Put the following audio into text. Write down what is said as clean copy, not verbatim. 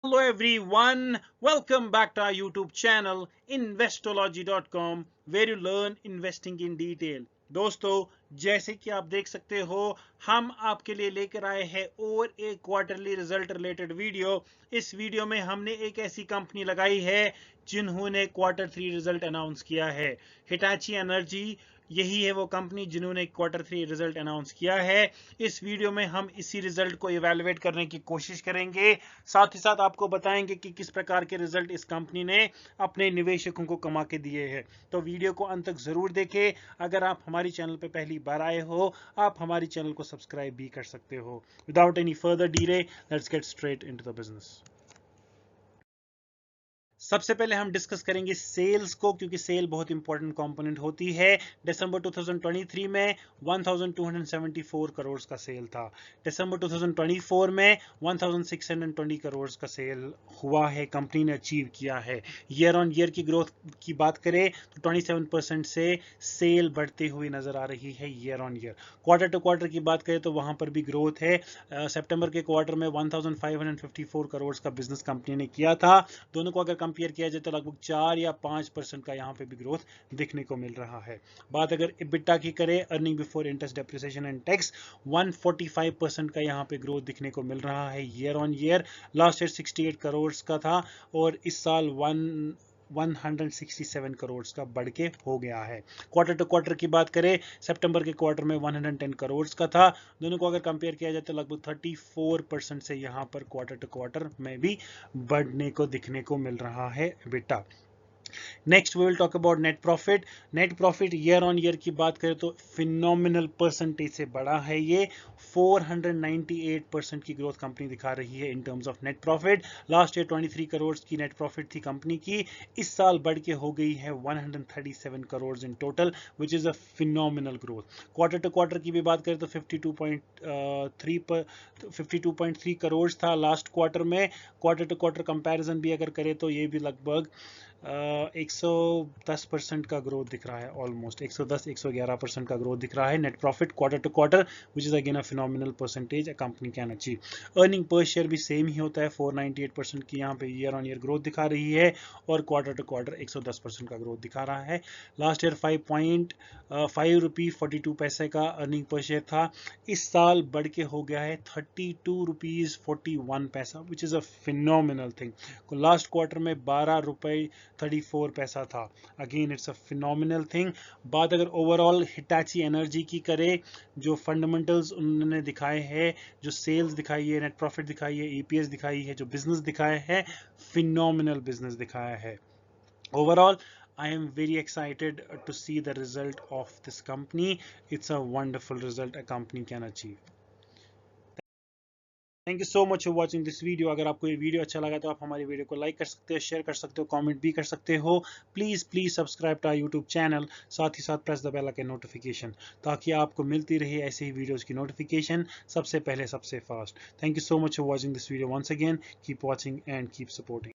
Hello everyone, welcome back to our YouTube channel investology.com where you learn investing in detail. दोस्तों, जैसे कि आप देख सकते हो, हम आपके लिए लेकर आए हैं और एक क्वार्टरली रिजल्ट रिलेटेड वीडियो। इस वीडियो में हमने एक ऐसी कंपनी लगाई है जिन्होंने Q3 रिजल्ट अनाउंस किया है। हिटाची एनर्जी, यही है वो कंपनी जिन्होंने Q3 रिजल्ट अनाउंस किया है। इस वीडियो में हम इसी रिजल्ट को इवेलुएट करने की कोशिश करेंगे, साथ ही साथ आपको बताएंगे कि किस प्रकार के रिजल्ट इस कंपनी ने अपने निवेशकों को कमा के दिए हैं। तो वीडियो को अंत तक जरूर देखें। अगर आप हमारी चैनल पर पहली बार आए हो, आप हमारी चैनल को सब्सक्राइब भी कर सकते हो। Without any further delay, let's get straight into the business. सबसे पहले हम डिस्कस करेंगे सेल्स को, क्योंकि सेल बहुत इंपॉर्टेंट कंपोनेंट होती है। दिसंबर 2023 में 1274 करोड़ का सेल था। दिसंबर 2024 में 1620 करोड़ का सेल हुआ है, कंपनी ने अचीव किया है। ईयर ऑन ईयर की ग्रोथ की बात करें तो 27% से सेल बढ़ते हुए नजर आ रही है year on year. Quarter to quarter की बात करें तो वहां पर भी ग्रोथ है। सितंबर के क्वार्टर में 1554 करोड़ का बिजनेस कंपनी ने किया था। दोनों को अगर कंपेयर किया जाए तो लगभग 4 या 5% का यहाँ पे भी ग्रोथ देखने को मिल रहा है। बात अगर EBITDA की करें, earning before interest depreciation and tax, 145% का यहाँ पे ग्रोथ दिखने को मिल रहा है year on year. Last year 68 crore का था और इस साल 167 करोड़ का बढ़ के हो गया है। क्वार्टर टू क्वार्टर की बात करें, सितंबर के क्वार्टर में 110 करोड़ का था। दोनों को अगर कंपेयर किया जाए तो लगभग 34% से यहाँ पर क्वार्टर टू क्वार्टर में भी बढ़ने को दिखने को मिल रहा है बेटा। Next we will talk about net profit. Net profit year on year की बात करें तो फिनोमिनल परसेंटेज से बड़ा है। ये 498% की ग्रोथ कंपनी दिखा रही है in terms of net profit. Last year 23 crore की नेट प्रॉफिट थी कंपनी की, इस साल बढ़ के हो गई है 137 crore in total, which is a phenomenal growth. Quarter to quarter की भी बात करें तो 52.3 करोड़ था लास्ट क्वार्टर में। क्वार्टर टू क्वार्टर कंपैरिजन भी अगर करें तो ये भी लगभग 110% का ग्रोथ दिख रहा है। ऑलमोस्ट 110-111% का ग्रोथ दिख रहा है net profit quarter to quarter, which is again a phenomenal percentage a company can achieve. Earning per share भी सेम ही होता है, 498% की यहाँ पे ईयर ऑन ईयर ग्रोथ दिखा रही है और क्वार्टर टू क्वार्टर 110% का ग्रोथ दिखा रहा है। लास्ट ईयर 5.5 रुपी 42 पैसे का अर्निंग पर शेयर था, इस साल बढ़ के हो गया है 32 रुपीज 41 पैसा, विच is a phenomenal thing. Last quarter में 12 रुपए 34 पैसा था। Again it's a phenomenal thing. बात अगर ओवरऑल हिटाची एनर्जी की करें, जो फंडामेंटल्स उन्होंने दिखाए हैं, जो सेल्स दिखाई है, नेट प्रॉफिट दिखाई है, EPS दिखाई है, जो बिजनेस दिखाया है, फिनोमिनल बिजनेस दिखाया है। Overall, I am very excited to see the result of this company. It's a wonderful result a company can achieve. Thank you so much for watching this video. अगर आपको ये video अच्छा लगा तो आप हमारी वीडियो को लाइक कर सकते हो, शेयर कर सकते हो, कमेंट भी कर सकते हो। Please please subscribe to our YouTube channel, साथ ही साथ press the bell icon notification, ताकि आपको मिलती रहे ऐसे ही वीडियोज़ की नोटिफिकेशन सबसे पहले सबसे fast. Thank you so much for watching this video once again. Keep watching and keep supporting.